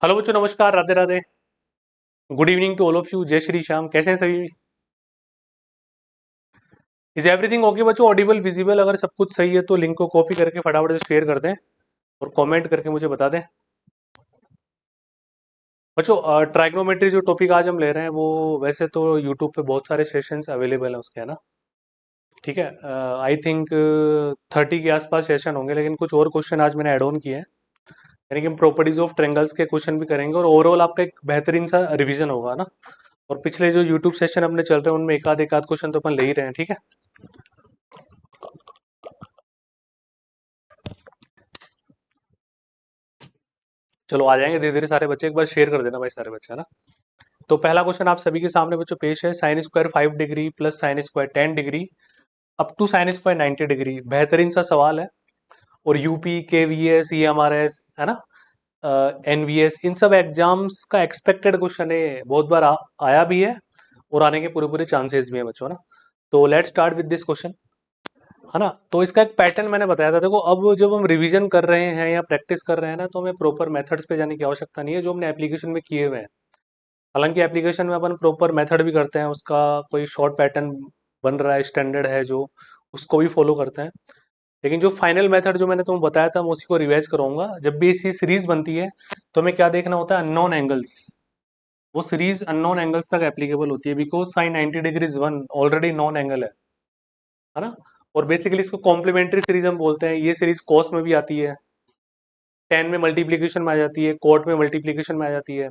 Hello बच्चों, नमस्कार, Radhe Radhe. Good evening to all of you. जय श्री श्याम। कैसे हैं सभी? इज एवरीथिंग ओके बच्चों? Audible, visible? अगर सब कुछ सही है तो लिंक को कॉपी करके फटाफट से शेयर कर दें और कमेंट करके मुझे बता दें। बच्चों, ट्राइग्नोमेट्री जो टॉपिक आज हम ले रहे हैं वो वैसे तो यूट्यूब पे बहुत सारे सेशंस अवेलेबल हैं उसके, है ना? ठीक है। आई थिंक 30 के आसपास सेशन होंगे, लेकिन कुछ और क्वेश्चन आज मैंने ऐड ऑन किए हैं। यानी कि हम प्रॉपर्टीज ऑफ ट्रेंगल्स के क्वेश्चन भी करेंगे और ओवरऑल आपका एक बेहतरीन सा रिवीजन होगा ना। और पिछले जो यूट्यूब सेशन अपने चल रहे हैं उनमें एक आध क्वेश्चन तो अपन ले ही रहे हैं। ठीक है। चलो आ जाएंगे धीरे धीरे सारे बच्चे। एक बार शेयर कर देना भाई सारे बच्चे, है ना? तो पहला क्वेश्चन आप सभी के सामने बच्चों पेश है। Sine square 5 degree plus sine square 10 degree up to sine square 90 degree. बेहतरीन सा सवाल है। और यूपी के V S E M R S, है ना, एनवीएस, इन सब एग्जाम्स का एक्सपेक्टेड क्वेश्चन है। बहुत बार आया भी है और आने के पूरे पूरे चांसेस भी है बच्चों, ना। तो let start with this question, है ना। तो इसका एक पैटर्न मैंने बताया था। देखो, अब जब हम रिवीजन कर रहे हैं या प्रैक्टिस कर रहे हैं ना, तो हमें प्रॉपर मेथड्स पे जाने की आवश्यकता नहीं है जो हमने एप्लीकेशन में किए हुए हैं। हालांकि एप्लीकेशन में अपन प्रॉपर मेथड भी करते हैं, उसका कोई शॉर्ट पैटर्न बन रहा है, स्टैंडर्ड है जो, उसको भी फॉलो करते हैं। लेकिन जो फाइनल मेथड जो मैंने तुम्हें बताया था मैं उसी को रिवाइज कराऊंगा। जब भी ऐसी सीरीज बनती है तो हमें क्या देखना होता है? Unknown angles. वो सीरीज अननोन एंगल्स तक एप्लीकेबल होती है, because sign 90 degrees one already non angle है ना। और बेसिकली इसको कॉम्प्लीमेंट्री सीरीज हम बोलते हैं। ये सीरीज कॉस में भी आती है, टेन में मल्टीप्लीकेशन में आ जाती है, कोट में मल्टीप्लीकेशन में आ जाती है,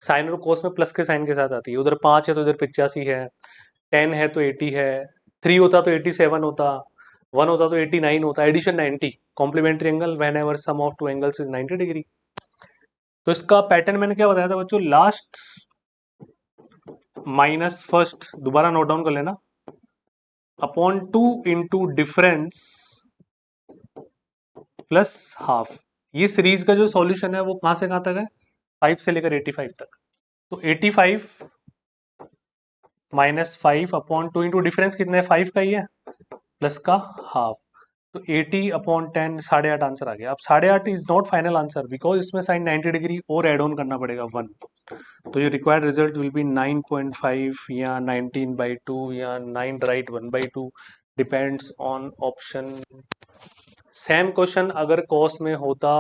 साइन और कोस में प्लस के साइन के साथ आती है। उधर 5 है तो इधर 85 है, 10 है तो 80 है, 3 होता तो 87 होता, 1 होता तो 89 होता, addition 90। Complementary angle whenever sum of two angles is 90 degree. तो इसका पैटर्न मैंने क्या बताया था बच्चों? लास्ट माइनस फर्स्ट, दोबारा नोट डाउन कर लेना, upon two into difference plus half. ये सीरीज का जो सॉल्यूशन है वो कहां से कहां तक है? 5 से लेकर 85 तक। तो 85 minus 5 upon two into difference कितना है? 5 का ही है, प्लस का हाफ। तो 80 अपॉन 10, 8.5 आंसर आ गया। अब 8.5 is not final answer, because इसमें साइन 90 डिग्री और एड ऑन करना पड़ेगा 1। तो ये रिक्वायर्ड रिजल्ट विल बी 9.5 या 19/2 या 9 right 1/2, depends on option. Same question अगर कॉस में होता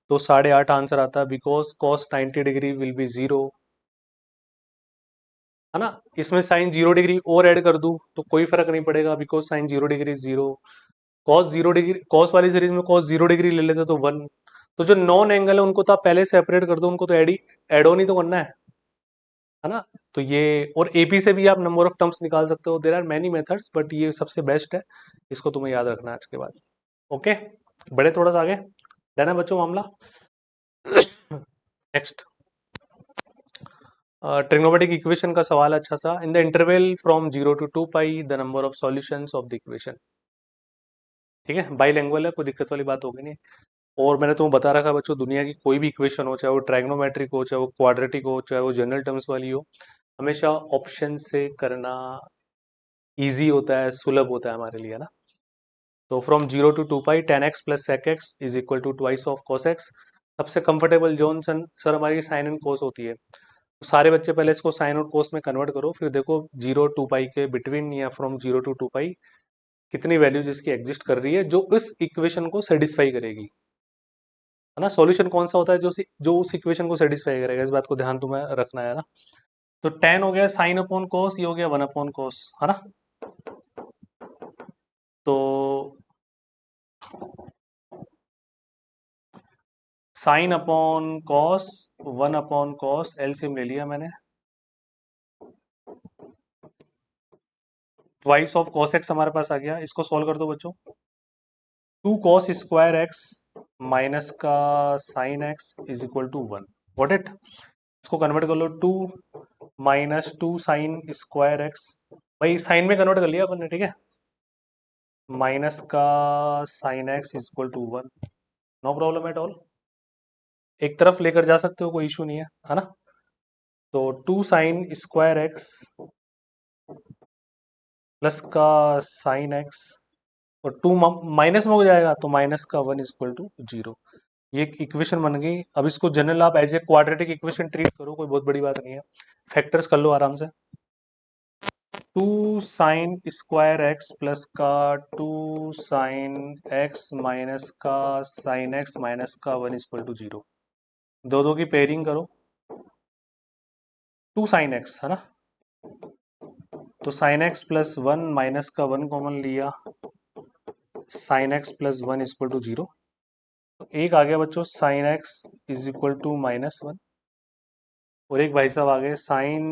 तो 8.5 आंसर आता, because cos 90 degree will be 0, है ना। इसमें साइन 0 डिग्री और ऐड कर दूं तो कोई फर्क नहीं पड़ेगा, because sign 0 degree 0। Cos 0 degree, cos वाली सीरीज में कॉस 0 डिग्री ले लेते तो 1। तो जो नॉन एंगल है उनको तो आप पहले सेपरेट कर दो, उनको तो एड ऑन ही तो करना है ना। तो ये, और एपी से भी आप नंबर ऑफ टर्म्स निकाल सकते हो। There are many methods, but ये सबसे बेस्ट है। इसको तुम्हें याद रखना है आज के बाद। ओके, बड़े थोड़ा सा आगे डन है बच्चों मामला। नेक्स्ट, ट्रिग्नोमेट्रिक इक्वेशन का सवाल है अच्छा सा। In the interval from 0 to 2 pi the number of solutions of the equation. ठीक है, बाईलैंग्वेज है, कोई दिक्कत वाली बात होगी नहीं। और मैंने तुम्हें बता रखा है बच्चों, दुनिया की कोई भी इक्वेशन हो, चाहे वो ट्राइग्नोमेट्रिक हो, चाहे वो क्वाड्रेटिक हो, चाहे वो जनरल टर्म्स वाली हो, हमेशा ऑप्शन से करना इजी होता है, सुलभ होता है हमारे लिए, ना। तो from 0 to 2 pi tan x plus sec x is equal to twice of cos x. सबसे कंफर्टेबल जोन सन सर हमारी साइन एंड कोस होती है। तो सारे बच्चे पहले इसको साइन और कोस में कन्वर्ट करो, फिर देखो 0 2 पाई के बिटवीन या फ्रॉम 0 to 2 पाई कितनी वैल्यू जिसकी एग्जिस्ट कर रही है जो इस इक्वेशन को सेटिस्फाई करेगी, है ना। सॉल्यूशन कौन सा होता है? जो उस इक्वेशन को सेटिस्फाई करेगा। इस बात को ध्यान तुम्हें रखना है ना। तो टेन हो गया साइन अपॉन कोस, ये हो गया 1 अपॉन कोस, है ना। तो sine upon cos, 1 upon cos, LCM ले लिया मैंने। ट्वाइस ऑफ कॉस एक्स हमारे पास आ गया। इसको सॉल्व कर दो बच्चों। 2 cos स्क्वायर एक्स माइनस का sine x is equal to 1। Got it? इसको कन्वर्ट कर लो, 2 - 2 साइन स्क्वायर एक्स। भाई साइन में कन्वर्ट कर लिया अपन ने, ठीक है। माइनस का sine x is equal to 1। No problem at all, एक तरफ लेकर जा सकते हो, कोई इशू नहीं है ना। तो 2 sin स्क्वायर एक्स प्लस का साइन एक्स, और टू माइनस में हो जाएगा तो माइनस का 1 इज इक्वल टू 0। ये इक्वेशन बन गई। अब इसको जनरल आप as a quadratic equation treat करो, कोई बहुत बड़ी बात नहीं है। फैक्टर्स कर लो आराम से। 2 sin² x प्लस का 2 sin x माइनस का sin x माइनस का 1 = 0। दो दो की पेयरिंग करो। 2 sin x है ना, तो sin x प्लस 1 माइनस का 1 कॉमन लिया, sin x प्लस 1 = 0। तो एक आ गया बच्चों sin x = -1, और एक भाई साहब आ गए sin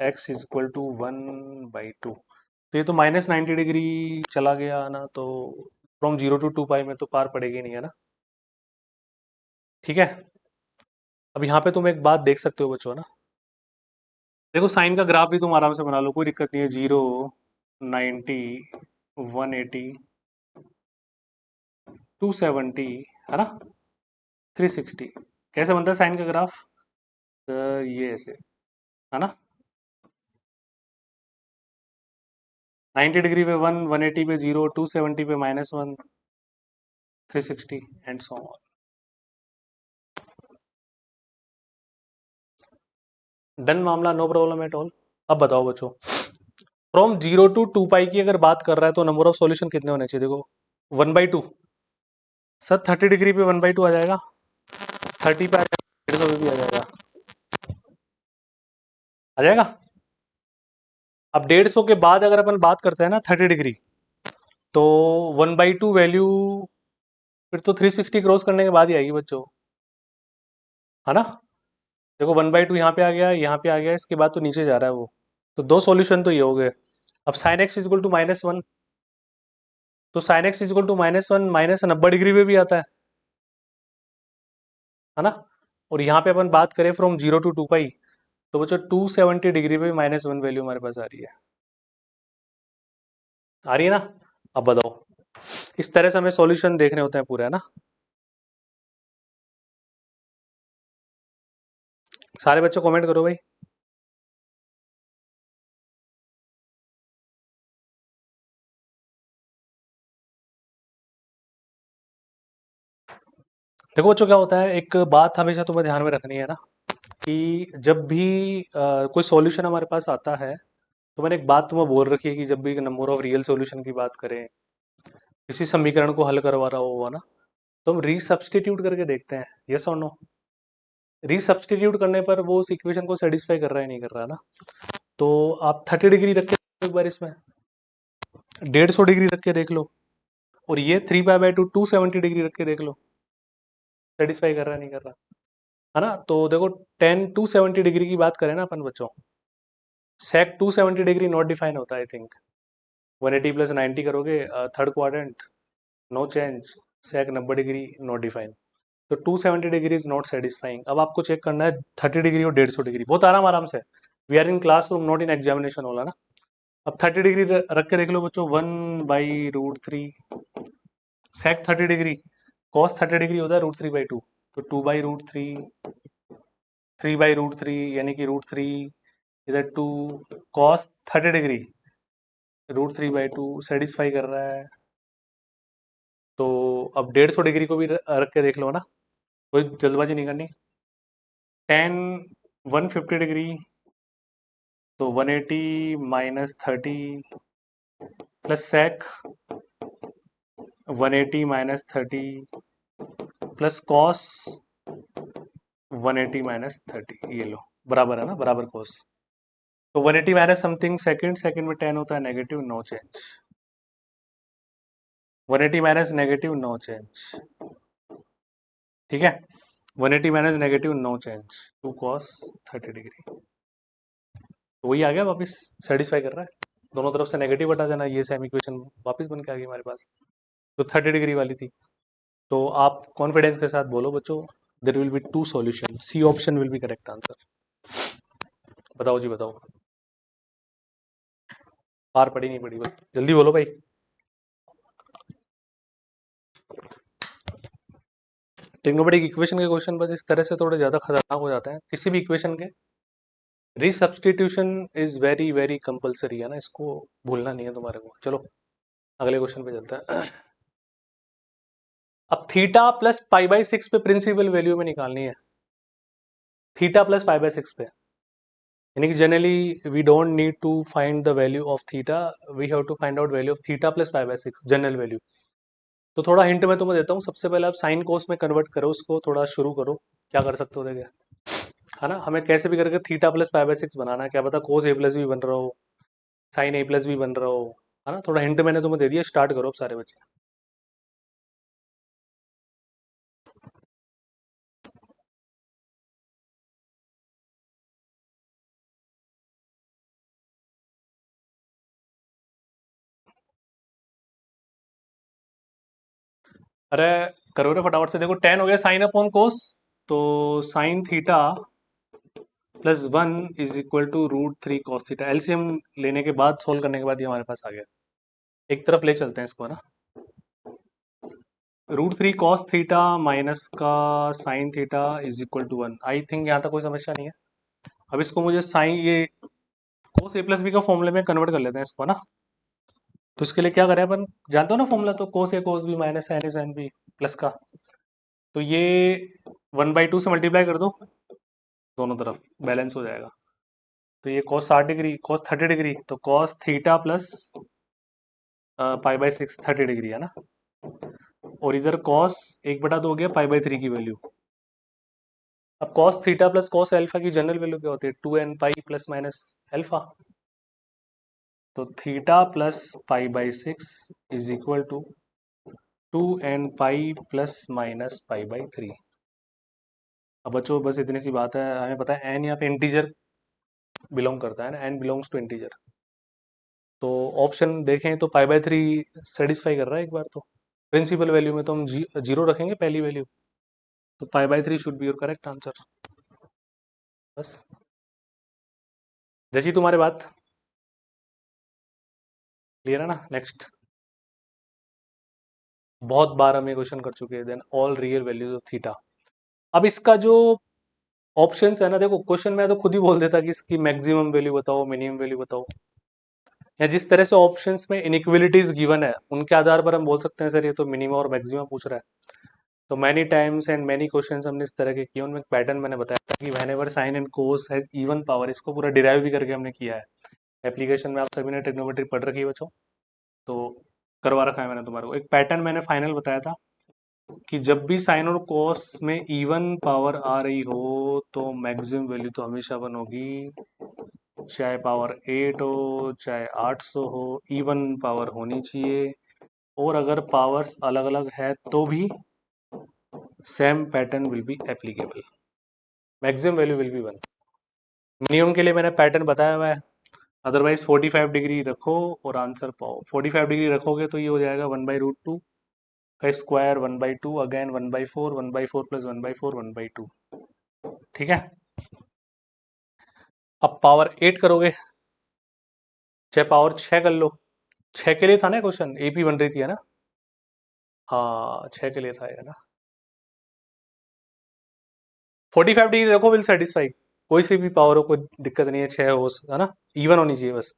x = 1/2। तो ये तो -90 डिग्री चला गया ना, तो फ्रॉम 0 to 2π में तो पार पड़ेगी नहीं है ना। ठीक है, अब यहाँ पे तुम एक बात देख सकते हो बच्चों ना, देखो साइन का ग्राफ भी तुम आराम से बना लो, कोई दिक्कत नहीं है। 0, 90, 180, 270 है ना, 360। कैसे बनता है साइन का ग्राफ? ये ऐसे है ना, 90 डिग्री पे 1, 180 पे 0, 270 पे -1, 360 एंड सो ऑन। डन मामला, नो प्रॉब्लम एट ऑल। अब बताओ बच्चों, फ्रॉम 0 to 2π की अगर बात कर रहा है तो नंबर ऑफ सॉल्यूशन कितने होने चाहिए? देखो 1/2। सर 30 डिग्री पे 1/2 आ जाएगा, 30 पे आ जाएगा, 150 पे भी आ जाएगा, आ जाएगा। अब 150 के बाद अगर अपन बात करते हैं ना 30 डिग्री, तो 1/2 वैल्यू फिर तो 360 क्रॉस करने के बाद ही आएगी बच्चों, है ना। देखो 1/2 यहाँ पे आ गया, यहाँ पे आ गया, इसके बाद तो नीचे जा रहा है वो। तो दो सॉल्यूशन तो ये हो गए। अब sin x = -1, तो sin x = -1 -90 डिग्री पे भी आता है ना। और यहाँ पे अपन बात करें फ्रॉम 0 to 2π, तो बच्चों 270 डिग्री पे -1 वैल्यू हमारे पास आ रही है, आ रही है ना। अब बताओ, इस तरह से हमें सॉल्यूशन देखने होते हैं पूरे, है ना। सारे बच्चे कमेंट करो भाई। देखो बच्चों क्या होता है, एक बात हमेशा तुम्हें ध्यान में रखनी है ना, कि जब भी कोई सॉल्यूशन हमारे पास आता है, तो मैंने एक बात तुम्हें बोल रखी है कि जब भी नंबर ऑफ रियल सॉल्यूशन की बात करें, किसी समीकरण को हल करवा रहा होगा ना, तो हम रीसब्स्टिट्यूट करके देखते हैं, यस और नो। रीसब्स्टिट्यूट करने पर वो उस इक्वेशन को सेटिस्फाई कर रहा है नहीं कर रहा है ना। तो आप 30 डिग्री रख के एक बार इसमें 150 डिग्री रख के देख लो, और ये 3π/2 270 डिग्री रख के देख लो, सेटिस्फाई कर रहा है नहीं कर रहा, है ना। तो देखो 10 270 डिग्री की बात करें ना अपन बच्चों, सेक 270 डिग्री नॉट डिफाइन होता है, आई थिंक 180 + 90 करोगे, third quadrant, no change, sec 90 degree not define. तो 270 डिग्री इज नॉट सेटिस्फाइंग। अब आपको चेक करना है 30 डिग्री और 150 डिग्री, बहुत आराम आराम से। We are in classroom, not in examination वाला ना। अब 30 डिग्री रख के देख लो बच्चों, 1/√3 सेक 30 डिग्री, कॉस 30 डिग्री होता है √3/2, तो 2/√3, 3/√3 यानी कि √3, इधर 2, कॉस 30 डिग्री √3/2 सेटिस्फाई कर रहा है। तो अब 150 डिग्री को भी रख के देख लो ना, कोई जल्दबाजी नहीं करनी। 150 डिग्री, तो 180 - 30 प्लस सेक 180 - 30 प्लस कॉस 180 - 30, ये लो बराबर है ना, बराबर कॉस। तो 180 माइनस समथिंग सेकंड, सेकंड में 10 होता है negative, no change. 180 minus negative, no change, ठीक है। 180 minus negative, no change, 2 cos 30 degree, तो वही आ गया वापस, सेटिस्फाई कर रहा है। दोनों तरफ से नेगेटिव हटा देना, ये सेम इक्वेशन वापस बन के आ गई हमारे पास, तो 30 डिग्री वाली थी। तो आप कॉन्फिडेंस के साथ बोलो बच्चों, there will be 2 solution, C option will be correct answer. बताओ जी बताओ, पार पड़ी नहीं पड़ी, बस जल्दी बोलो भाई। ट्रिग्नोमेट्रिक इक्वेशन के क्वेश्चन बस इस तरह से थोड़े ज्यादा खतरनाक हो जाते हैं, किसी भी इक्वेशन के रीसब्स्टिट्यूशन इज वेरी वेरी कंपलसरी है ना, इसको भूलना नहीं है तुम्हारे को। चलो अगले क्वेश्चन पे चलते हैं। अब theta plus pi by six पे प्रिंसिपल वैल्यू में निकालनी है, theta plus pi by six पे, यानी कि generally we don't need to find the value of theta, we have to find out value of theta plus pi by six, general value. तो थोड़ा hint मैं तुम्हें देता हूँ, सबसे पहले आप साइन कोस में कन्वर्ट करो उसको, थोड़ा शुरू करो, क्या कर सकते हो देखिए, है ना, हमें कैसे भी करके theta plus pi by six बनाना है, क्या पता कोस ए प्लस भी बन रहा हो, साइन ए प्लस भी बन रहा हो, है ना, थोड़ा हिंट मैंने तुम्हें दे दिया, स्टार्ट करो अब सारे बच्चे। अरे करो रे फटाफट से, देखो टेन हो गया साइन अपॉन कोस, तो sine theta plus one is equal to root three cos theta, LCM लेने के बाद, सोल्व करने के बाद ये हमारे पास आ गया। एक तरफ ले चलते हैं इसको, है ना, root three cos theta minus का sine theta is equal to one, I think यहाँ तक कोई समस्या नहीं है। अब इसको मुझे साइन ये कोस ए प्लस बी का फॉर्मूले में कन्वर्ट कर लेते हैं इसको, है ना, तो इसके लिए क्या करें अपन, जानते हो ना फॉर्मूला, तो कोस ए कोस बी माइनस साइन ए साइन बी प्लस का, तो ये वन बाई टू से मल्टीप्लाई कर दो दोनों तरफ, बैलेंस हो जाएगा। तो ये कॉस 60 डिग्री, कॉस 30 डिग्री, तो cos theta plus pi by six 30 degree, है ना, और इधर कॉस एक बटा दो हो गया पाई बाई थ्री की वैल्यू। अब cos theta plus cos alpha की जनरल वैल्यू क्या होती है, two n pi plus minus alpha, तो theta plus pi by six is equal to two n pi plus minus pi by three. अब बच्चों बस इतनी सी बात है, हमें पता है एन यहाँ पे इंटीजर बिलोंग करता है ना, एन बिलोंग्स टू इंटीजर, तो ऑप्शन देखें तो पाई बाई थ्री सेटिस्फाई कर रहा है एक बार तो, प्रिंसिपल वैल्यू में तो हम जीरो रखेंगे पहली वैल्यू, तो पाई by three should be your correct answer. बस जैसी तुम्हारी बात, क्लियर है ना। नेक्स्ट, बहुत बार हम ये क्वेश्चन कर चुके हैं, then all real values of theta. अब इसका जो ऑप्शंस है ना, देखो क्वेश्चन में तो खुद ही बोल देता कि इसकी मैक्सिमम वैल्यू बताओ, मिनिमम वैल्यू बताओ, या जिस तरह से ऑप्शंस में इनइक्वलिटीज गिवन है उनके आधार पर हम बोल सकते हैं सर ये तो मिनिमम और मैक्सिमम पूछ रहा है। तो many times and many questions हमने इस तरह के किए, उनमें पैटर्न मैंने बताया था कि whenever sine and cos has even power, इसको पूरा डिराइव भी करके हमने किया है एप्लीकेशन में, आप सभी ने ट्रिग्नोमेट्री पढ़ रखी है बच्चों, तो करवा रखा है मैंने तुम्हारे को, एक पैटर्न मैंने फाइनल बताया था कि जब भी साइन और कॉस में इवन पावर आ रही हो तो मैक्सिमम वैल्यू तो हमेशा वन होगी, चाहे पावर 8 हो चाहे 800 हो, इवन पावर होनी चाहिए, और अगर पावर्स अलग अलग है तो भी same pattern will be applicable, maximum value will be one. Minimum के लिए मैंने पैटर्न बताया हुआ है, अदरवाइज 45 डिग्री रखो और आंसर पाओ, 45 डिग्री रखोगे तो ये हो जाएगा वन बाई रूट टू का square, one by two again, one by four plus one by four, one by two, ठीक है। अब पावर 8 करोगे, चाहे पावर 6 कर लो, 6 के लिए था ना क्वेश्चन, एपी बन रही थी, है ना, हाँ 6 के लिए था ये ना, 45 डिग्री रखो विल सेटिस्फाई, कोई सी भी पावर हो कोई दिक्कत नहीं है, 6 हो, है ना, इवन होनी चाहिए बस।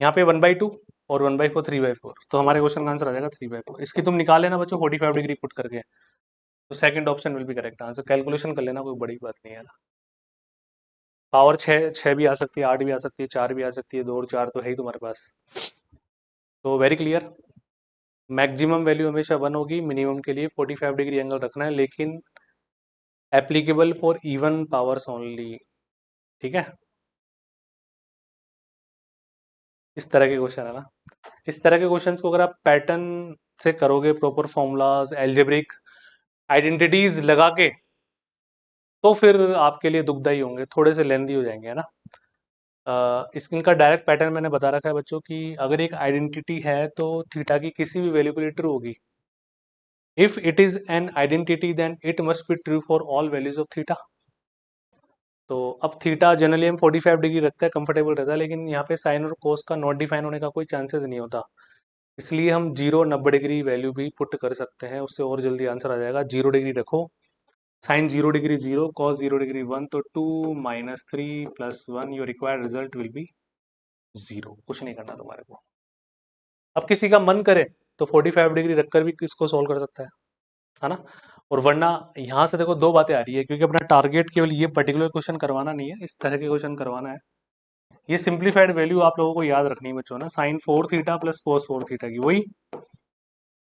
यहाँ पे वन बाई टू और one by four, three by four, तो हमारे क्वेश्चन का आंसर आ जाएगा थ्री बाई फोर, इसकी तुम निकाल लेना बच्चों 45 डिग्री पुट करके, तो second option will be correct answer, calculation कर लेना, कोई बड़ी बात नहीं है ना। पावर छः, छः भी आ सकती है, आठ भी आ सकती है, चार भी आ सकती है, दो और चार तो है ही तुम्हारे पास, तो वेरी क्लियर, मैक्सिमम वैल्यू हमेशा वन होगी, मिनिमम के लिए 45 डिग्री एंगल रखना है, लेकिन applicable for even powers only, ठीक है। इस तरह के क्वेश्चन है ना, इस तरह के क्वेश्चंस को अगर आप पैटर्न से करोगे, प्रॉपर फॉर्मूलाज एल्जेब्रिक आइडेंटिटीज लगा के, तो फिर आपके लिए दुखदाई होंगे, थोड़े से लेंदी हो जाएंगे, है ना। इनका डायरेक्ट पैटर्न मैंने बता रखा है बच्चों की, अगर एक आइडेंटिटी है तो थीटा की किसी भी वैल्यू के लिए ट्रू होगी, if it is an identity then it must be true for all values of theta. तो अब थीटा जनरली हम 45 डिग्री रखते हैं, कंफर्टेबल रहता है, लेकिन यहाँ पे साइन और कोस का नॉट डिफाइन होने का कोई चांसेस नहीं होता, इसलिए हम जीरो 90 डिग्री वैल्यू भी पुट कर सकते हैं, उससे और जल्दी आंसर आ जाएगा। जीरो डिग्री रखो, sine zero degree zero, cos zero degree one, तो two minus three plus one, your required result will be zero, कुछ नहीं करना तुम्हारे को। अब किसी का मन करे तो 45 डिग्री रखकर भी इसको सॉल्व कर सकता है, है ना। और वरना यहाँ से देखो दो बातें आ रही है, क्योंकि अपना टारगेट केवल ये पर्टिकुलर क्वेश्चन करवाना नहीं है, इस तरह के क्वेश्चन करवाना है। ये सिंप्लीफाइड वैल्यू आप लोगों को याद रखनी है बच्चों ना, sine 4 theta plus cos 4 theta की, वही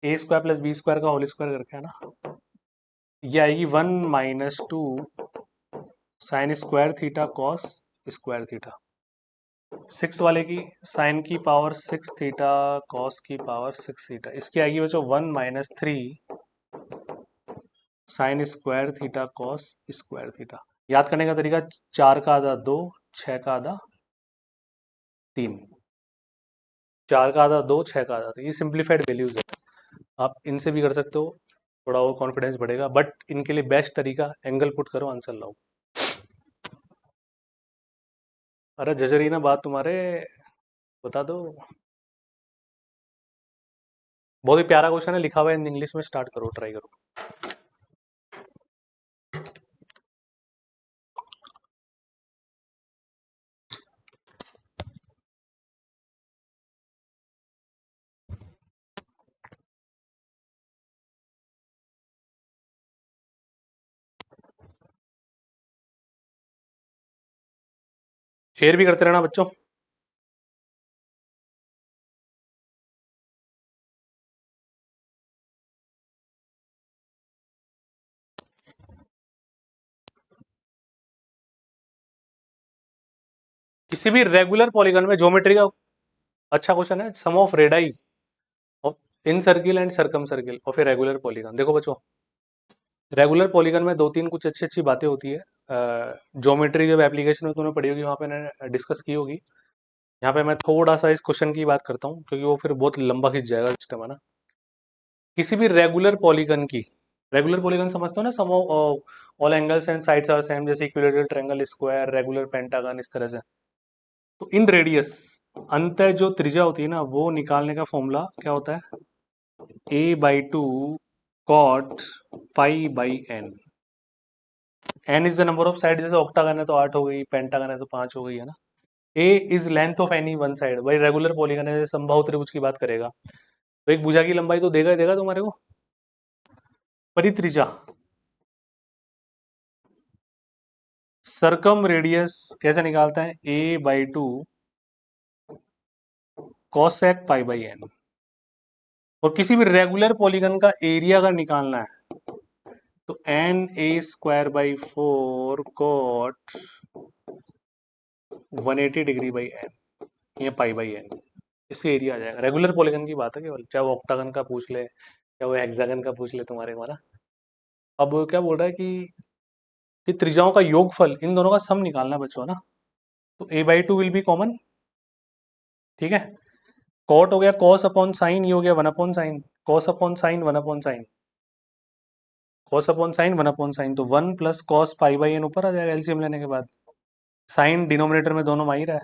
a square plus b square का होल स्क्वायर करके, है ना। ये आएगी 1 - 2 sine square theta cos square theta. 6 वाले की साइन की पावर 6 थीटा, कॉस की पावर 6 थीटा, इसकी आएगी बच्चों 1 - 3 sine square theta cos square theta. याद करने का तरीका, 4 का आधा 2, 6 का आधा 3, 4 का आधा 2, 6 का आधा 3, ये सिंप्लीफाइड वैल्यूज है। आप इनसे भी कर सकते हो, थोड़ा और कॉन्फिडेंस बढ़ेगा, बट इनके लिए बेस्ट तरीका एंगल पुट करो, आंसर लाओ। अरे जजरी ना बात तुम्हारे, बता दो। बहुत ही प्यारा क्वेश्चन है, लिखा हुआ है इंग्लिश में, स्टार्ट करो, ट्राई करो। शेयर भी करते रहना बच्चों। किसी भी रेगुलर पॉलीगन में ज्योमेट्री का अच्छा क्वेश्चन है, sum of radii of incircle and circumcircle of a regular polygon. देखो बच्चों, रेगुलर पॉलीगन में दो तीन कुछ अच्छी अच्छी बातें होती है। ज्योमेट्री जब एप्लीकेशन में तुमने पढ़ी होगी, वहां पे मैंने डिस्कस की होगी। यहाँ पे मैं थोड़ा सा इस क्वेश्चन की बात करता हूँ, क्योंकि वो फिर बहुत लंबा खिंच जाएगा सिस्टम, है ना। किसी भी रेगुलर पॉलीगन की, रेगुलर पॉलीगन समझते हो ना, some all angles and sides are same, जैसे equilateral triangle, square, regular pentagon, इस तरह से। तो इन रेडियस अंत जो त्रिज्या होती है ना, वो निकालने का फॉर्मूला क्या होता है, a/2 cot π/n। n is the number of side, जैसे ऑक्टागन है तो 8 हो गई, पेंटागन है तो 5 हो गई, है ना। a is length of any one side, भाई रेगुलर पॉलीगन है, समबाहु त्रिभुज की बात करेगा, तो एक भुजा की लंबाई तो देगा ही देगा तुम्हारे को। परित्रिज्या, सरकम रेडियस कैसे निकालता है, a/2 cosec π/n। और किसी भी रेगुलर पॉलीगन का एरिया अगर निकालना है, तो na²/4 cot 180°/n, ये π/n, इससे एरिया आ जाएगा। रेगुलर पॉलीगन की बात है केवल, चाहे वो ऑक्टागन का पूछ ले, चाहे वो हेक्सागन का पूछ ले तुम्हारे को ना। अब क्या बोल रहा है कि त्रिज्याओं का योगफल, इन दोनों का सम निकालना है बच्चों ना। तो a/2 विल बी कॉमन, ठीक है। कॉट हो गया कॉस अपॉन साइन, ये हो गया 1/sin, cos upon sine 1/sin, cos upon sine 1/sin, तो 1 प्लस कॉस π/n ऊपर आ जाएगा एलसीएम लेने के बाद। साइन डिनोमिनेटर में दोनों में आ ही रहा है।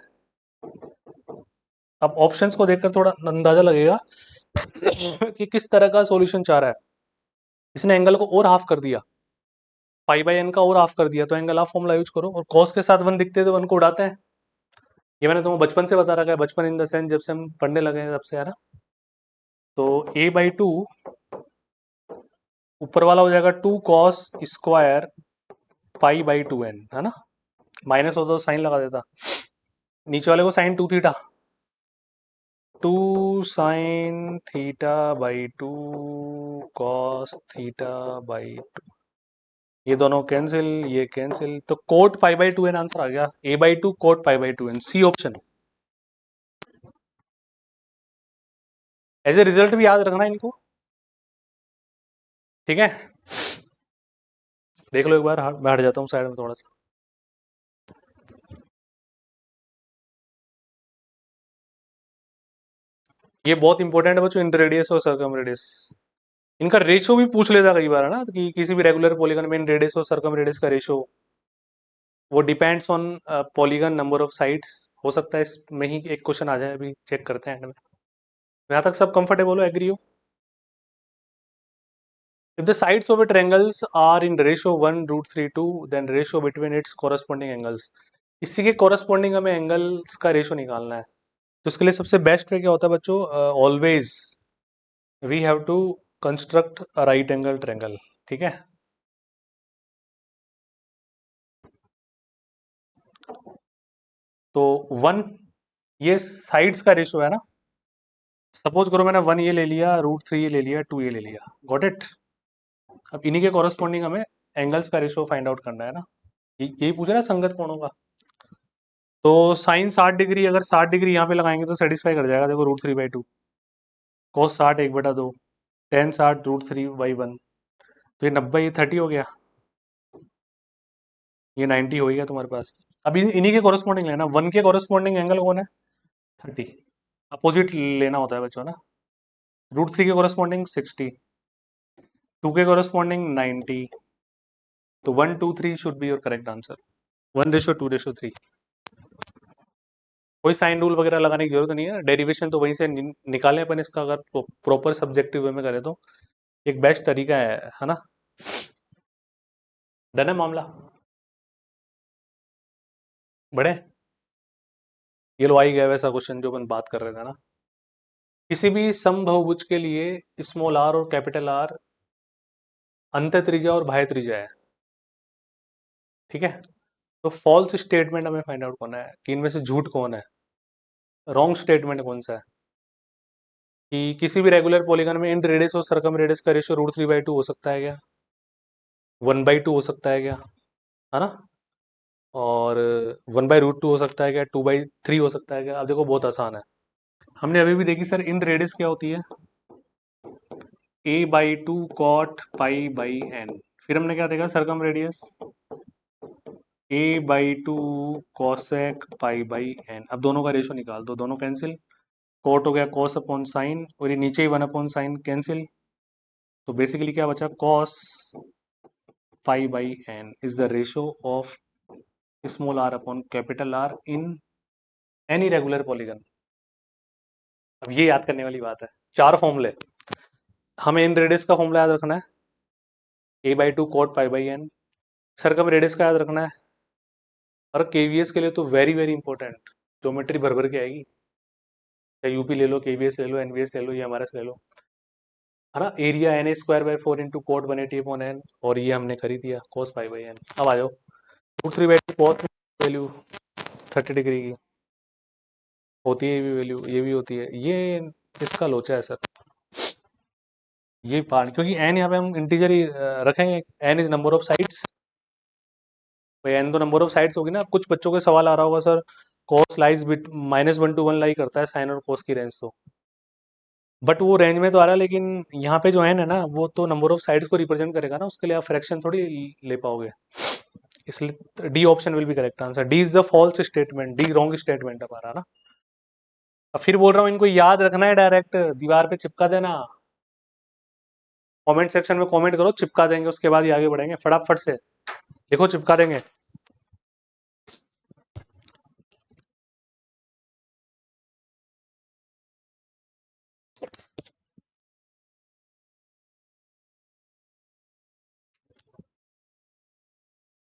अब ऑप्शंस को देखकर थोड़ा अंदाजा लगेगा कि किस तरह का सॉल्यूशन चाह रहा है। इसने एंगल को और हाफ कर दिया, π/n का और हाफ कर दिया, तो एंगल हाफ फॉर्मूला यूज करो, और कॉस के साथ 1 दिखते तो 1 को उड़ाते हैं। ये मैंने तुम्हें बचपन से बता रखा है, बचपन इन द सेंस जब से हम पढ़ने लगे हैं तब से, है ना। तो a/2 ऊपर वाला हो जाएगा 2 cos स्क्वायर π/2n, है ना। माइनस होता तो साइन लगा देता, नीचे वाले को साइन 2 थीटा, 2 sin θ/2 cos θ/2, ये दोनों कैंसिल, ये कैंसिल, तो कोट π/2n आंसर आ गया, a/2 cot π/2n, C option. As a result भी याद रखना इनको, ठीक है। देख लो एक बार, मैं हट जाता हूँ साइड में थोड़ा सा। ये बहुत इंपॉर्टेंट है बच्चों, इंटर रेडियस और सर्कम रेडियस, इनका रेशियो भी पूछ लेता कई बार, है ना, कि किसी भी रेगुलर पॉलीगन में इन रेडियस और सर्कम रेडियस का रेशियो, वो depends on polygon number of sides. हो सकता है इसमें ही एक क्वेश्चन आ जाए, अभी चेक करते हैं एंड में। यहाँ तक सब कंफर्टेबल हो, एग्री हो। If the sides of a triangles are in ratio 1√32, then ratio between its corresponding angles, इसी के corresponding हमें angles का रेशियो निकालना है। तो इसके लिए सबसे बेस्ट वे क्या होता है बच्चों, always we have to construct right angle triangle, ठीक है। तो 1 ये साइड्स का रेशियो है ना। सपोज करो मैंने 1 ये ले लिया, √3 ये ले लिया, 2 ये ले लिया, गॉट इट। अब इन्हीं के कॉरेस्पॉन्डिंग हमें एंगल्स का रेशियो फाइंड आउट करना है ना। यही पूछा ना संगत कोणों का। तो साइन 60 डिग्री, अगर 60 डिग्री यहाँ पे लगाएंगे तो सेटिस्फाई कर जाएगा। देखो √3/2, cos 60 1/2, tan 60 √3/1, तो ये 90, ये 30 हो गया, ये 90 हो गया तुम्हारे पास। अब इन्हीं के कॉरेस्पॉन्डिंग लेना। 1 के कॉरेस्पॉन्डिंग एंगल कौन है? 30। अपोजिट लेना होता है बच्चों ना। √3 के कॉरेस्पॉन्डिंग 60, 2 के कॉरेस्पॉन्डिंग 90। तो 1 2 3 should be your correct answer. 1:2:3। कोई साइन रूल वगैरह लगाने की जरूरत नहीं है, डेरिवेशन तो वहीं से निकालें अपन इसका, अगर प्रॉपर सब्जेक्टिव वे में करें तो एक बेस्ट तरीका है ना। डन है मामला। बड़े ये लो आई गया वैसा क्वेश्चन जो अपन बात कर रहे थे ना। किसी भी समबहुभुज के लिए स्मॉल आर और कैपिटल आर अंत त्रिज्या और बाह्य त्रिज्या है, ठीक है। तो फॉल्स स्टेटमेंट हमें फाइंड आउट करना है कि इनमें से झूठ कौन है, रॉन्ग स्टेटमेंट कौन सा है। कि किसी भी रेगुलर पॉलीगन में इन रेडियस और सर्कम रेडियस का रेशियो √3/2 हो सकता है क्या? 1/2 हो सकता है क्या? है ना। और 1/√2 हो सकता है क्या? 2/3 हो सकता है क्या? अब देखो बहुत आसान है। हमने अभी भी देखी सर, इन रेडियस क्या होती है? a/2 cot π/n। फिर हमने क्या देखा? Circum radius a/2 cosec π/n। अब दोनों का रेशियो निकाल दो, दोनों कैंसिल। कॉट हो गया cos अपॉन साइन, और ये नीचे ही 1 अपॉन साइन कैंसिल। तो बेसिकली क्या बचा? cos π/n is the ratio of small R upon capital R in any regular polygon. अब ये याद करने वाली बात है। 4 फॉर्मूले हमें इन रेडियस का फॉर्मूला याद रखना है, a/2 cot π/n। Circum radius का याद रखना है। और केवीएस के लिए तो वेरी वेरी इंपॉर्टेंट, ज्योमेट्री भर भर के आएगी। या यूपी ले लो, केवीएस ले लो, एनवीएस ले लो, या एमआरएस ले लो, है ना। Area NA²/4 into coat 180/n, और ये हमने कर ही दिया cos π/n। अब आ जाओ, √3/2 cos वैल्यू 30 डिग्री की होती है, ये भी वैल्यू, ये भी होती है। ये इसका लोचा है सर, ये पार्ट, क्योंकि n यहाँ पे हम इंटीजर ही रखेंगे। n is number of sides, भाई n तो नंबर ऑफ साइड्स होगी ना। कुछ बच्चों के सवाल आ रहा होगा sir, cos lies bit -1 to 1 लाई करता है साइन और cos की रेंज, तो बट वो रेंज में तो आ रहा है, लेकिन यहाँ पे जो n है ना, वो तो नंबर ऑफ साइड्स को रिप्रेजेंट करेगा ना, उसके लिए आप फ्रैक्शन थोड़ी ले पाओगे। इसलिए D option will be correct answer. D is the false statement, D wrong statement हमारा ना। अब फिर बोल रहा हूँ, इनको याद रखना है, डायरेक्ट दीवार पे चिपका देना। कमेंट सेक्शन में कमेंट करो, चिपका देंगे, उसके बाद ही आगे बढ़ेंगे। फटाफट से लिखो, चिपका देंगे।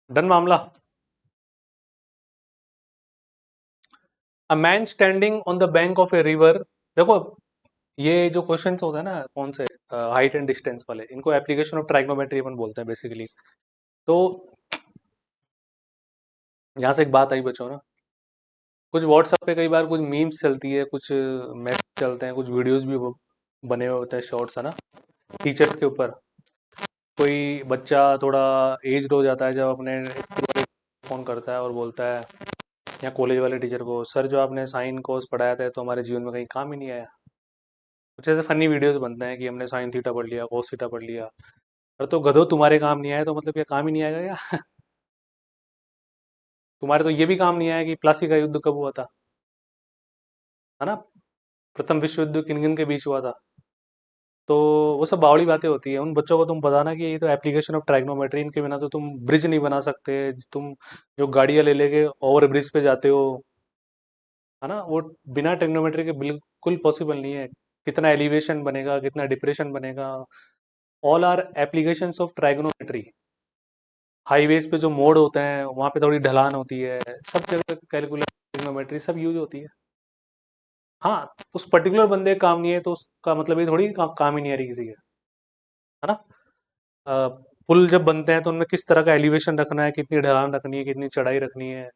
डन मामला। A man standing on the bank of a river. देखो ये जो क्वेश्चन होते हैं ना, कौन से हाइट एंड डिस्टेंस वाले, इनको एप्लीकेशन ऑफ ट्राइग्नोमेट्री अपन बोलते हैं बेसिकली। तो यहाँ से एक बात आई बच्चों ना, कुछ व्हाट्सएप पे कई बार कुछ मीम्स चलती है, कुछ मैसेज चलते हैं, कुछ वीडियोस भी बने हुए होते हैं शॉर्ट्स, है ना, टीचर्स के ऊपर। कोई बच्चा थोड़ा एज्ड हो जाता है, जब अपने फोन करता है और बोलता है, या कॉलेज वाले टीचर को, सर जो आपने साइन कोस पढ़ाया था तो हमारे जीवन में कहीं काम ही नहीं आया। कुछ ऐसे फनी वीडियोस बनते हैं कि हमने साइन थीटा पढ़ लिया, कोस थीटा पढ़ लिया। अरे तो गधो, तुम्हारे काम नहीं आया तो मतलब क्या काम ही नहीं आएगा क्या? तुम्हारे तो ये भी काम नहीं आया कि प्लासी का युद्ध कब हुआ था, है ना। प्रथम विश्व युद्ध किन किन के बीच हुआ था। तो वो सब बावड़ी बातें होती है। उन बच्चों को तुम बताना कि ये तो एप्लीकेशन ऑफ ट्राइग्नोमेट्री, इनके बिना तो तुम ब्रिज नहीं बना सकते। तुम जो गाड़ियां ले लेके ओवर ब्रिज पे जाते हो, है ना, वो बिना ट्रिग्नोमेट्री के बिल्कुल पॉसिबल नहीं है। कितना एलिवेशन बनेगा, कितना डिप्रेशन बनेगा, all are applications of trigonometry. Highways पे जो मोड़ होते हैं, वहां पे थोड़ी ढलान होती है, सब जगह कैलकुलस ट्रिग्नोमेट्री सब यूज होती है। हाँ, उस पर्टिकुलर बंदे का काम नहीं है तो उसका मतलब ये थोड़ी काम ही नहीं आ रही किसी के। है ना। अ, पुल जब बनते हैं तो उनमें किस तरह का एलिवेशन रखना है, कितनी ढलान रखनी है, कितनी चढ़ाई रखनी है।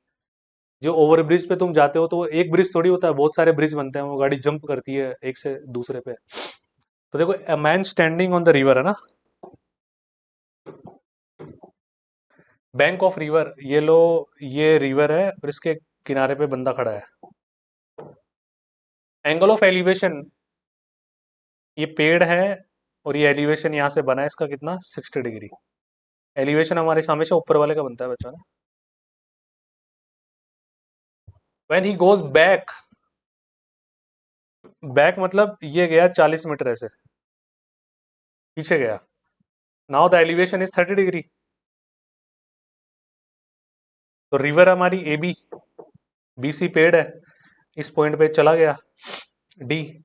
जो ओवर ब्रिज पे तुम जाते हो तो वो एक ब्रिज थोड़ी होता है, बहुत सारे ब्रिज बनते हैं, वो गाड़ी जंप करती है एक से दूसरे पे। तो देखो, a man standing on the river है ना, बैंक ऑफ रिवर, ये लो, ये रिवर है और इसके किनारे पे बंदा खड़ा है। एंगल ऑफ एलिवेशन, ये पेड़ है और ये एलिवेशन यहाँ से बना है इसका कितना, 60 डिग्री। एलिवेशन हमारे हमेशा ऊपर वाले का बनता है बच्चों ना। When he goes back, back मतलब ये गया 40 मीटर ऐसे पीछे गया। Now the elevation is 30 degree. तो रिवर हमारी ए बी, बी सी पेड़ है, इस पॉइंट पे चला गया D.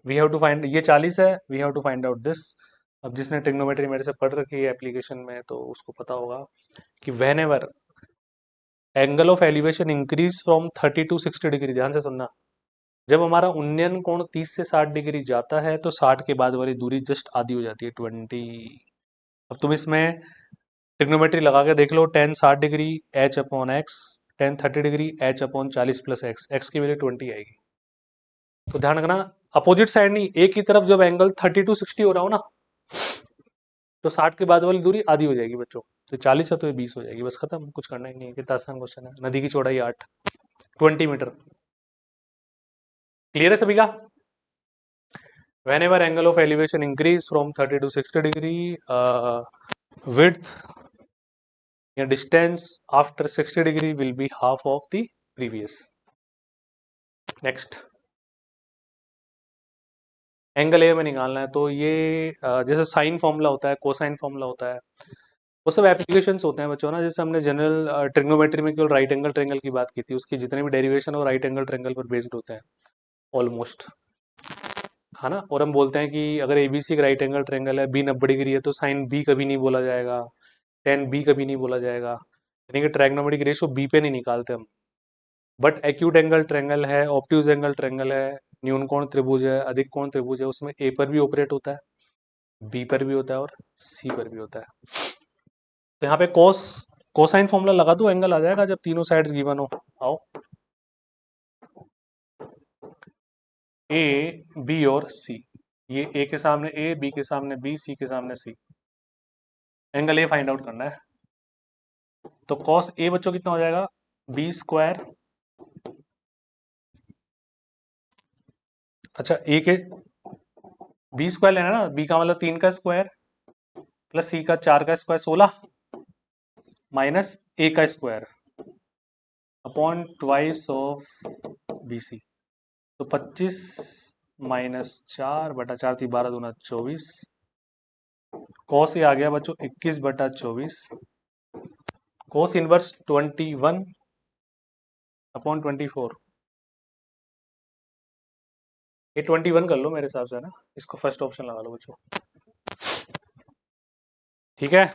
We have to find, ये 40 है, we have to find out this. अब जिसने ट्रिग्नोमेट्री मेरे से पढ़ रखी है एप्लीकेशन में तो उसको पता होगा कि when ever angle of elevation increase from 30 to 60 degree, ध्यान से सुनना, जब हमारा उन्नयन कोण 30 से 60 डिग्री जाता है तो 60 के बाद वाली दूरी जस्ट आधी हो जाती है, 20। अब तुम इसमें ट्रिग्नोमेट्री लगा के देख लो, 10 60 degree H upon x, 10 30 degree H upon 40 + x, x की वैल्यू 20 आएगी। तो ध्यान रखना, अपोजिट साइड नहीं, एक ही तरफ जब एंगल 30 to 60 हो रहा हो ना, तो 60 के बाद वाली दूरी आधी हो जाएगी बच्चों। तो 40 है तो ये 20 हो जाएगी, बस खत्म, कुछ करना ही नहीं है, कितना आसान क्वेश्चन है। नदी की चौड़ाई 8, 20 मीटर। क्लियर है सभी का। whenever angle of elevation increase from 30 to 60 degree, width या distance after 60 degree will be half of the previous. Next, angle A में निकालना है तो ये जैसे साइन फॉर्मूला होता है, कोसाइन फॉर्मूला होता है, वो सब एप्लीकेशंस होते हैं बच्चों ना। जैसे हमने जनरल ट्रिग्नोमेट्री में केवल राइट एंगल ट्रेंगल की बात की थी, उसकी जितने भी डेरिवेशन और राइट एंगल ट्रेंगल पर बेस्ड होते हैं ऑलमोस्ट, है ना। और हम बोलते हैं कि अगर एबीसी का राइट एंगल ट्रेंगल है, बी 90 डिग्री है, तो साइन बी कभी नहीं बोला जाएगा, टेन बी कभी नहीं बोला जाएगा, यानी कि ट्रायग्नोमेट्रिक रेशियो बी पे नहीं निकालते हम। बट एक्यूट एंगल ट्रेंगल है, ऑब्ट्यूज एंगल ट्रेंगल है, न्यून कोण त्रिभुज है, अधिक कोण त्रिभुज है, उसमें ए पर भी ऑपरेट होता है, बी पर भी होता है और सी पर भी होता है। तो यहाँ पे कोस, कोसाइन फॉर्मूला लगा दो, एंगल आ जाएगा जब तीनों साइड्स गिवन हो। आओ, ए बी और सी, ये ए के सामने ए, बी के सामने बी, सी के सामने सी, एंगल ए फाइंड आउट करना है। तो कॉस ए बच्चों कितना हो जाएगा, बी स्क्वायर, अच्छा ए के बी स्क्वायर लेना ना, बी का मतलब 3 का स्क्वायर प्लस सी का 4 का स्क्वायर 16 माइनस ए का square upon twice of B C. तो 25 - 4/4 = 12 × 24, कॉस ए आ गया बच्चों 21/24, कोस इनवर्स 21/24, ये 21 कर लो मेरे हिसाब से, है ना। इसको फर्स्ट ऑप्शन लगा लो बच्चों, ठीक है।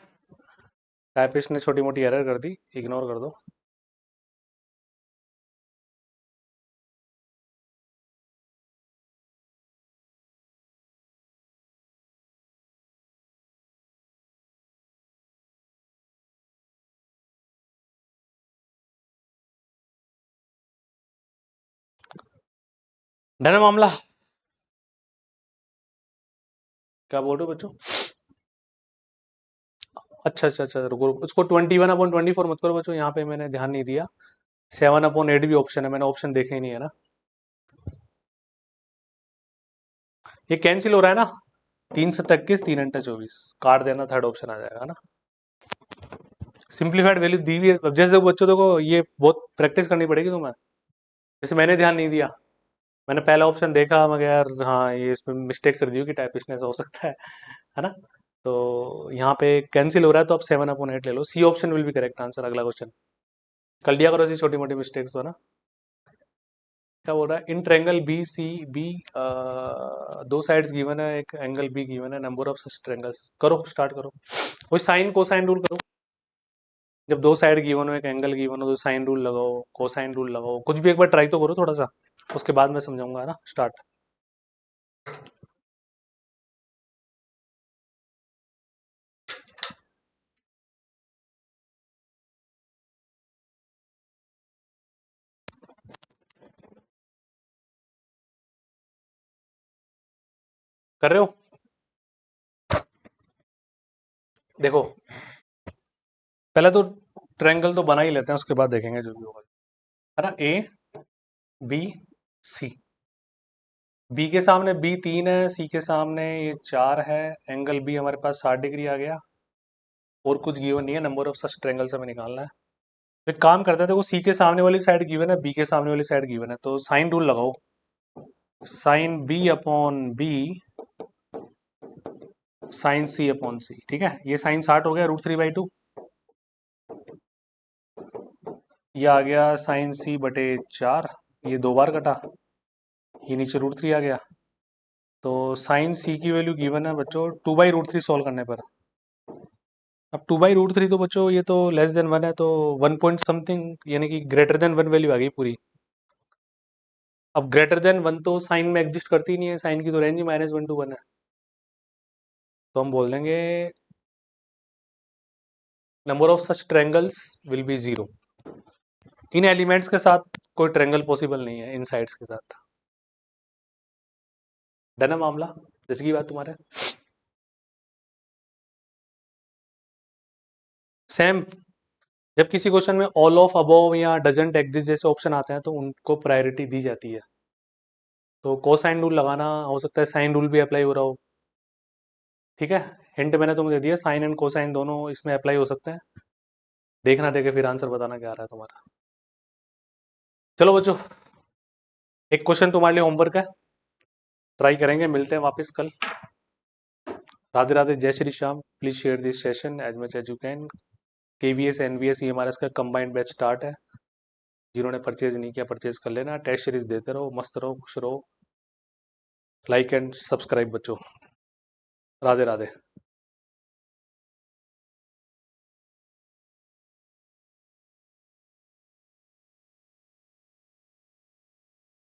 टाइपिस्ट ने छोटी मोटी एरर कर दी, इग्नोर कर दो। डन है मामला, क्या बोल रहे हो बच्चों। अच्छा अच्छा, रुको रुको, उसको 21/24 मत करो बच्चों, यहाँ पे मैंने ध्यान नहीं दिया। 7/8 भी ऑप्शन है, मैंने ऑप्शन देखे ही नहीं है ना। ये कैंसिल हो रहा है ना, 3 × 21 3 × 24, काट देना, थर्ड ऑप्शन आ जाएगा ना। सिंप्लीफाइड वैल्यू दी हुई है, अब जैसे बच्चों देखो ये बहुत प्रैक्टिस करनी पड़ेगी तुम्हें। जैसे मैंने ध्यान नहीं दिया, मैंने पहला ऑप्शन देखा, मगर यार हाँ ये इसमें मिस्टेक कर दी हो कि टाइपिस्ट ने, ऐसा हो सकता है ना। तो यहाँ पे कैंसिल हो रहा है तो आप 7/8 ले लो, C option will be correct answer. अगला क्वेश्चन कर लिया करो ऐसी छोटी मोटी मिस्टेक्स हो ना। क्या बोल रहा है, in triangle B C B, दो साइड्स गिवन है, एक एंगल बी गिवन है, नंबर ऑफ सच ट्रेंगल्स, करो स्टार्ट करो। वही साइन कोसाइन रूल करो, जब दो साइड गिवन हो, एक एंगल गिवन हो, तो साइन रूल लगाओ, कोसाइन रूल लगाओ, कुछ भी एक बार ट्राई तो करो थोड़ा सा, उसके बाद मैं समझाऊंगा, है ना। स्टार्ट। कर रहे हो? देखो, पहले तो ट्रायंगल तो बना ही लेते हैं, उसके बाद देखेंगे जो भी होगा, है ना। ए बी सी, बी के सामने बी 3 है, सी के सामने ये 4 है, एंगल बी हमारे पास 60 डिग्री आ गया, और कुछ गिवन नहीं है, नंबर ऑफ सच ट्रायंगल्स हमें निकालना है। तो एक काम करते हैं, देखो सी के सामने वाली साइड गिवन है, बी के सामने वाली साइड गिवन है, तो साइन रूल लगाओ, sine B upon B sine C upon C, ठीक है। ये साइन 60 हो गया √3/2, ये आ गया साइन सी बटे 4, ये 2 बार कटा, ये नीचे √3 आ गया। तो साइन सी की वैल्यू गिवन है बच्चों 2/√3 सॉल्व करने पर। अब 2/√3 तो बच्चों ये तो लेस देन 1 है, तो 1 पॉइंट समथिंग, यानी कि ग्रेटर देन 1 वैल्यू आ गई पूरी। अब ग्रेटर देन 1 तो साइन में एग्जिस्ट करती ही नहीं है, साइन की तो रेंज ही -1 to 1 है, तो हम बोल देंगे number of such triangles will be 0। In elements के साथ कोई ट्रायंगल पॉसिबल नहीं है इन साइड्स के साथ। डन है मामला, जैसे की बात तुम्हारे सेम। जब किसी क्वेश्चन में ऑल ऑफ अबव या डजंट एग्जिस्ट जैसे ऑप्शन आते हैं तो उनको प्रायोरिटी दी जाती है। तो कोसाइन रूल लगाना, हो सकता है साइन रूल भी अप्लाई हो रहा हो, ठीक है। हिंट मैंने तुम्हें दे दिया, साइन एंड कोसाइन दोनों इसमें अप्लाई हो सकते हैं। देखना, देखे फिर आंसर बताना क्या आ रहा है तुम्हारा। चलो बच्चों, एक क्वेश्चन तुम्हारे लिए होमवर्क है, ट्राई करेंगे, मिलते हैं वापस कल। राधे राधे, जय Shri Shyam. Please share this session as much as you can. KVS NVS EMRS का कंबाइंड बैच स्टार्ट है, जिन्होंने परचेज नहीं किया परचेज कर लेना। टेस्ट सीरीज देते रहो, मस्त रहो, खुश रहो। लाइक एंड सब्सक्राइब बच्चों। राधे राधे।